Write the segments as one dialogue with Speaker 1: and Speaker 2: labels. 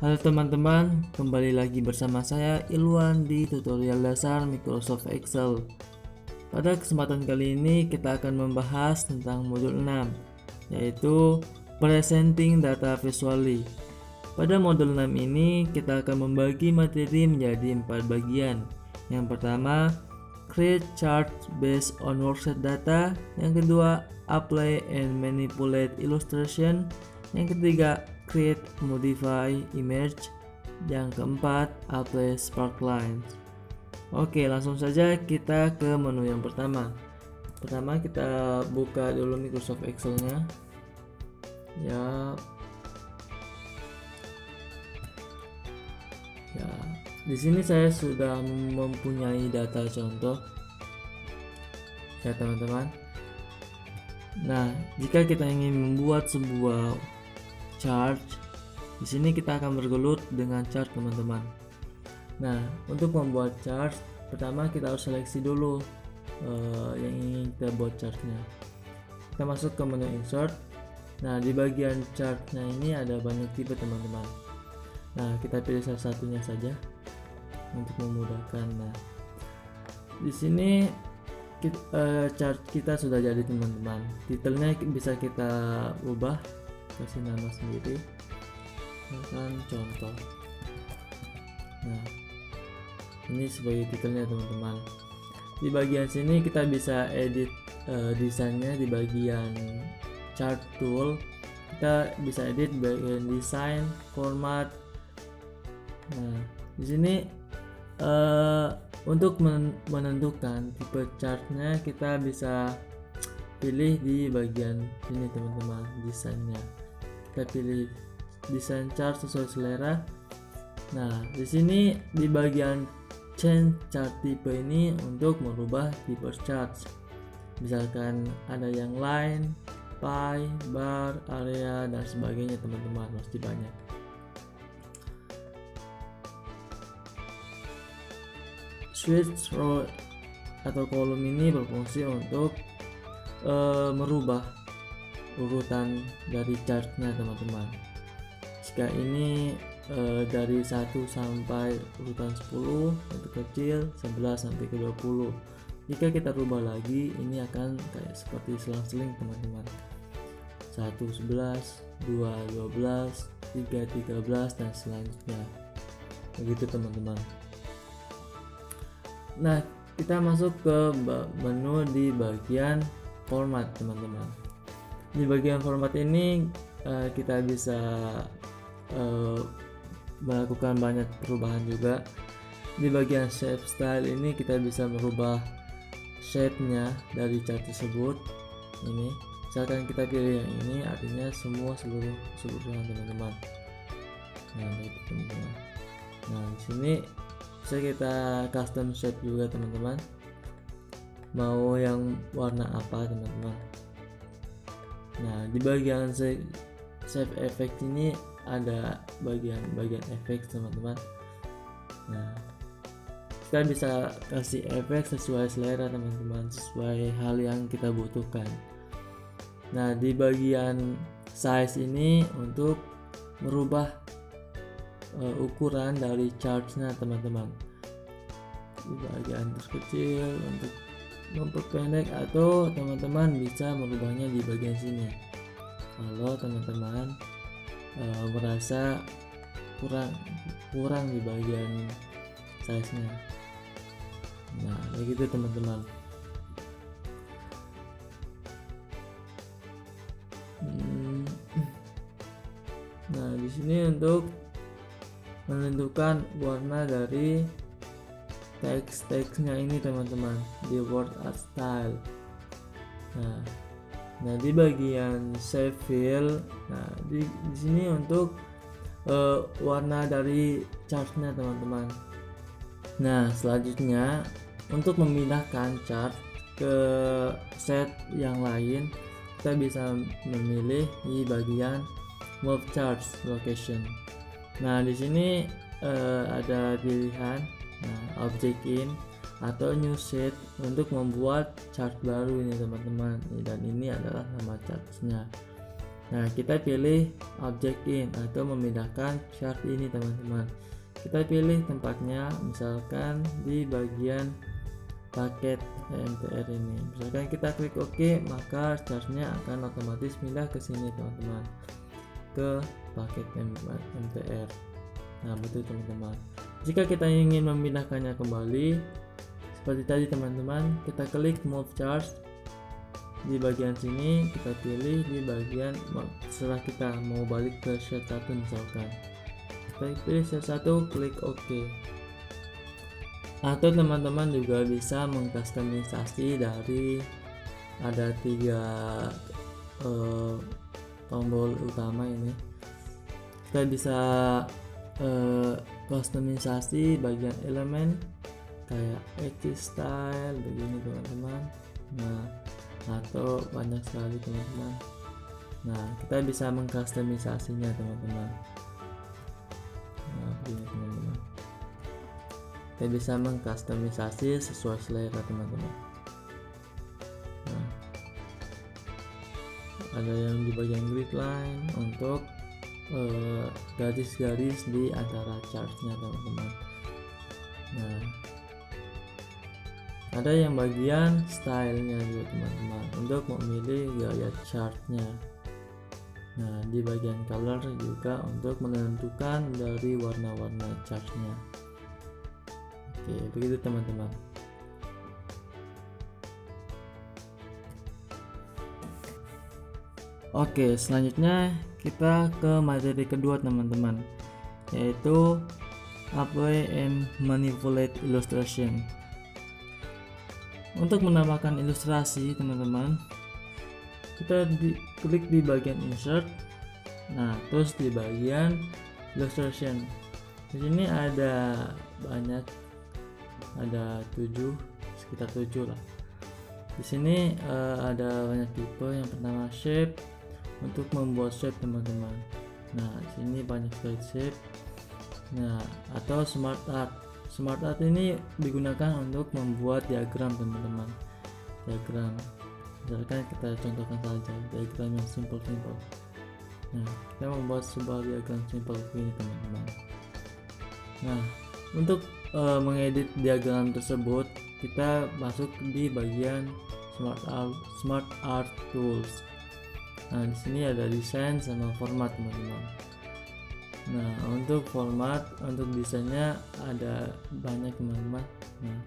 Speaker 1: Halo teman-teman, kembali lagi bersama saya Ilwan di tutorial dasar Microsoft Excel. Pada kesempatan kali ini kita akan membahas tentang modul 6, yaitu Presenting Data Visually. Pada modul 6 ini kita akan membagi materi menjadi 4 bagian. Yang pertama, create chart based on worksheet data. Yang kedua, apply and manipulate illustration. Yang ketiga, create modify image. Yang keempat, apply sparklines. Oke, langsung saja kita ke menu yang pertama. Pertama kita buka dulu Microsoft Excel-nya. Ya, di sini saya sudah mempunyai data contoh. Ya teman-teman. Nah, jika kita ingin membuat sebuah chart, di sini kita akan bergelut dengan chart teman-teman. Nah, untuk membuat chart, pertama kita harus seleksi dulu yang ingin kita buat chartnya. Kita masuk ke menu insert. Nah, di bagian chartnya ini ada banyak tipe teman-teman. Nah, kita pilih salah satunya saja untuk memudahkan. Nah, di sini chart kita sudah jadi teman-teman. Titelnya bisa kita ubah, kasih nama sendiri, misalkan contoh. Nah, ini sebagai titelnya teman-teman. Di bagian sini kita bisa edit desainnya. Di bagian chart tool kita bisa edit bagian desain, format. Nah, di sini untuk menentukan tipe chartnya kita bisa pilih di bagian sini teman-teman, desainnya. Kita pilih desain chart sesuai selera. Nah, di sini di bagian change chart type ini untuk merubah tipe chart. Misalkan ada yang line, pie, bar, area dan sebagainya teman-teman, pasti banyak. Switch row atau kolom ini berfungsi untuk merubah urutan dari chartnya teman-teman. Jika ini dari 1 sampai urutan 10 untuk kecil, 11 sampai ke 20. Jika kita rubah lagi, ini akan kayak seperti selang-seling teman-teman. 1 11, 2 12, 3 13 dan selanjutnya. Begitu teman-teman. Nah, kita masuk ke menu di bagian format teman-teman. Di bagian format ini kita bisa melakukan banyak perubahan juga. Di bagian shape style ini kita bisa merubah shape-nya dari chart tersebut. Ini, misalkan kita pilih yang ini, artinya seluruhnya teman-teman. Nah, itu teman-teman. Nah, di sini bisa kita custom shape juga teman-teman. Mau yang warna apa teman-teman. Nah, di bagian save effect ini ada bagian efek teman-teman. Nah, kita bisa kasih efek sesuai selera teman-teman, sesuai hal yang kita butuhkan. Nah, di bagian size ini untuk merubah ukuran dari chartnya teman-teman. Di bagian terkecil untuk memperpendek, atau teman-teman bisa merubahnya di bagian sini kalau teman-teman merasa kurang di bagian size-nya. Nah, begitu teman-teman. Nah, di sini untuk menentukan warna dari teksnya ini teman-teman, di word art style. Nah, di bagian save fill, nah di sini untuk warna dari chartnya teman-teman. Nah, selanjutnya untuk memindahkan chart ke set yang lain, kita bisa memilih di bagian move charts location. Nah, di sini ada pilihan object in atau new sheet untuk membuat chart baru ini teman-teman. Dan ini adalah nama chartnya. Nah, kita pilih object in atau memindahkan chart ini teman-teman. Kita pilih tempatnya, misalkan di bagian paket MTR ini. Misalkan kita klik OK, maka chartnya akan otomatis pindah ke sini teman-teman, ke paket MTR. Nah, betul teman-teman. Jika kita ingin memindahkannya kembali seperti tadi teman-teman, kita klik move charts. Di bagian sini kita pilih di bagian setelah kita mau balik ke sheet 1 misalkan, kita pilih sheet 1, klik OK. Atau teman-teman juga bisa mengkustomisasi dari ada 3 tombol utama ini. Kita bisa kustomisasi bagian elemen kayak edge style begini teman-teman. Nah, atau banyak sekali teman-teman. Nah, kita bisa mengkustomisasinya teman-teman. Nah, begini teman-teman. Kita bisa mengkustomisasi sesuai selera teman-teman. Nah, ada yang di bagian grid line untuk garis-garis di antara chartnya teman-teman. Nah, ada yang bagian stylenya juga teman-teman, untuk memilih gaya chartnya. Nah, di bagian color juga untuk menentukan dari warna-warna chartnya. Oke, begitu teman-teman. Oke, selanjutnya kita ke materi kedua teman-teman, yaitu apply and manipulate illustration. Untuk menambahkan ilustrasi teman-teman, kita klik di bagian insert. Nah, terus di bagian illustration. Di sini ada banyak, ada sekitar 7 lah. Di sini ada banyak tipe. Yang pertama shape, untuk membuat shape teman-teman. Nah, di sini banyak sekali shape. Nah, atau smart art. Smart art ini digunakan untuk membuat diagram teman-teman. Diagram, misalkan kita contohkan saja diagram yang simple. Nah, kita membuat sebuah diagram simple ini teman-teman. Nah, untuk mengedit diagram tersebut, kita masuk di bagian smart art tools. Nah, di sini ada desain sama format teman-teman. Nah, untuk format, untuk desainnya ada banyak teman-teman. Nah,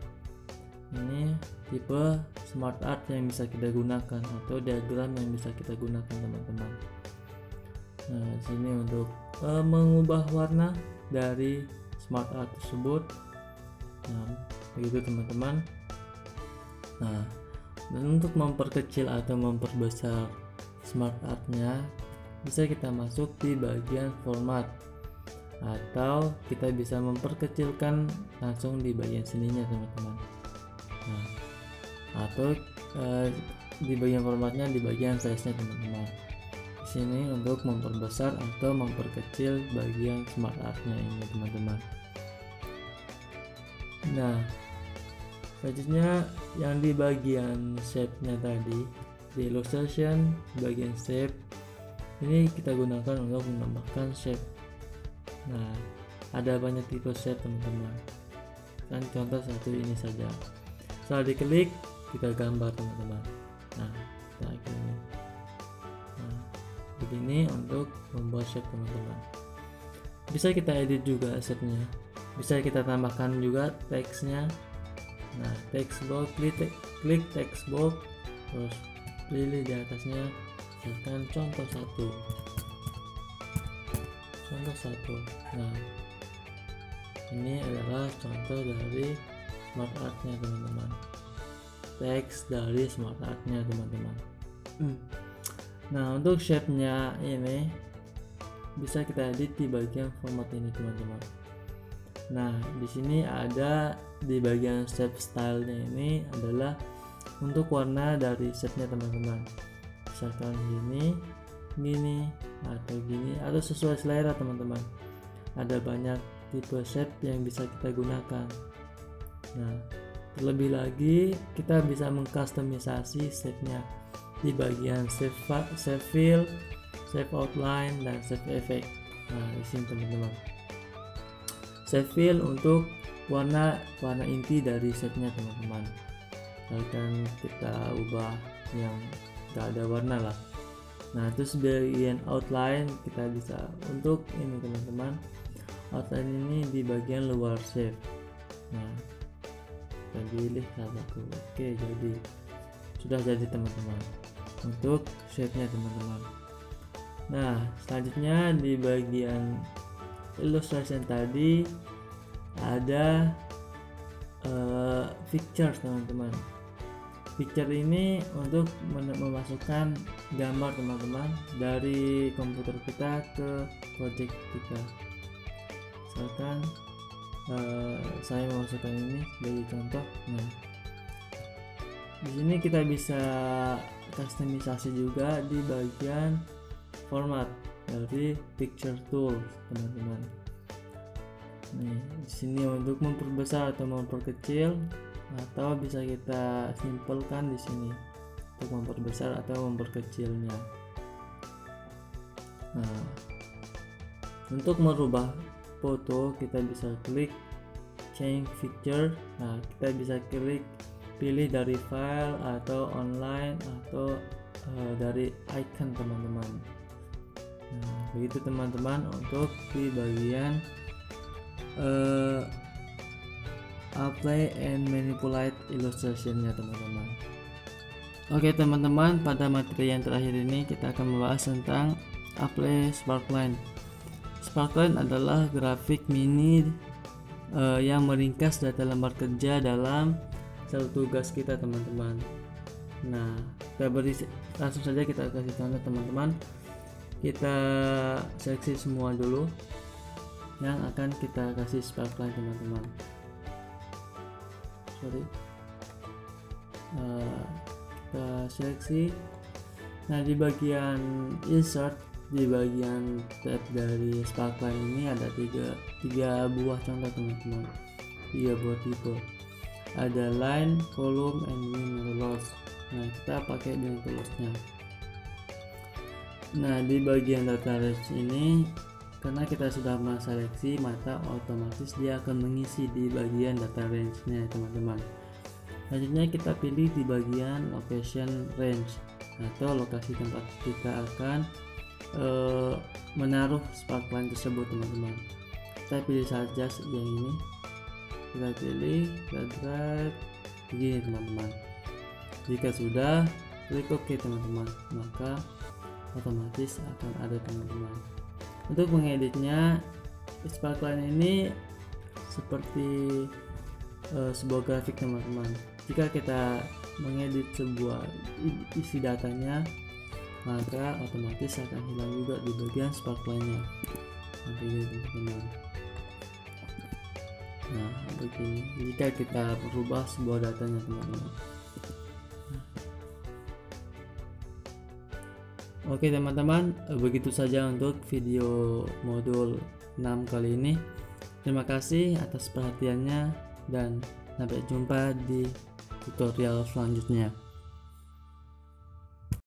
Speaker 1: ini tipe smart art yang bisa kita gunakan atau diagram yang bisa kita gunakan teman-teman. Nah, sini untuk mengubah warna dari smart art tersebut. Nah, begitu teman-teman. Nah, dan untuk memperkecil atau memperbesar smart artnya, bisa kita masuk di bagian format, atau kita bisa memperkecilkan langsung di bagian sininya teman-teman. Nah, atau di bagian formatnya di bagian size-nya teman-teman. Di sini untuk memperbesar atau memperkecil bagian smart art-nya ini teman-teman. Nah, selanjutnya yang di bagian shape-nya tadi, di illustration bagian shape ini kita gunakan untuk menambahkan shape. Nah, ada banyak tipe shape teman-teman. Kan contoh satu ini saja. Setelah diklik, kita gambar teman-teman. Nah, kita klik. Nah, begini untuk membuat shape teman-teman. Bisa kita edit juga shape-nya. Bisa kita tambahkan juga teksnya. Nah, text box, klik text box, terus pilih di atasnya. Misalkan contoh satu. Nah, ini adalah contoh dari smart art-nya teman-teman. Teks dari smart art-nya teman-teman. Nah, untuk shape-nya ini bisa kita edit di bagian format ini teman-teman. Nah, di sini ada di bagian shape style-nya ini adalah untuk warna dari shape-nya teman-teman. Misalkan gini atau gini, atau sesuai selera teman-teman. Ada banyak tipe shape yang bisa kita gunakan. Nah, terlebih lagi kita bisa mengkustomisasi shape-nya di bagian shape fill, save outline, dan save effect. Nah, di sini teman-teman. Save fill untuk warna inti dari shape-nya teman-teman. Akan kita ubah yang gak ada warna lah. Nah, terus bagian outline kita bisa untuk ini teman-teman. Outline ini di bagian luar shape. Nah, kita pilih salah satu. Oke, jadi sudah jadi teman-teman untuk shape-nya teman-teman. Nah, selanjutnya di bagian illustration tadi ada picture teman-teman. Picture ini untuk memasukkan gambar teman-teman dari komputer kita ke project kita. Misalkan saya memasukkan ini sebagai contoh. Nah, di sini kita bisa customisasi juga di bagian format dari picture tool teman-teman. Nih, di sini untuk memperbesar atau memperkecil, atau bisa kita simpelkan di sini untuk memperbesar atau memperkecilnya. Nah, untuk merubah foto kita bisa klik change picture. Nah, kita bisa klik pilih dari file atau online atau dari icon teman-teman. Nah, begitu teman-teman untuk di bagian apply and manipulate illustration-nya teman-teman. Oke teman-teman, pada materi yang terakhir ini kita akan membahas tentang apply sparkline. Sparkline adalah grafik mini yang meringkas data lembar kerja dalam satu tugas kita teman-teman. Nah, kita beri langsung saja kita kasih contoh teman-teman. Kita seleksi semua dulu yang akan kita kasih sparkline teman-teman. Kita seleksi. Nah, di bagian insert, di bagian tab dari sparkline ini ada tiga buah contoh teman-teman, 3 buah tipe. Ada line, column, and rows. Nah, kita pakai dengan rows-nya. Nah, di bagian data range ini karena kita sudah menseleksi, maka otomatis dia akan mengisi di bagian data range-nya teman-teman. Selanjutnya kita pilih di bagian location range atau lokasi tempat kita akan menaruh sparkline tersebut teman-teman. Kita pilih saja yang ini, kita pilih, kita drag begini teman-teman. Jika sudah, klik OK teman-teman, maka otomatis akan ada teman-teman. Untuk mengeditnya, sparkline ini seperti sebuah grafik teman-teman. Jika kita mengedit sebuah isi datanya, maka otomatis akan hilang juga di bagian sparkline-nya. Begini teman-teman. Nah, begini jika kita berubah sebuah datanya teman-teman. Oke teman-teman, begitu saja untuk video modul 6 kali ini. Terima kasih atas perhatiannya dan sampai jumpa di tutorial selanjutnya.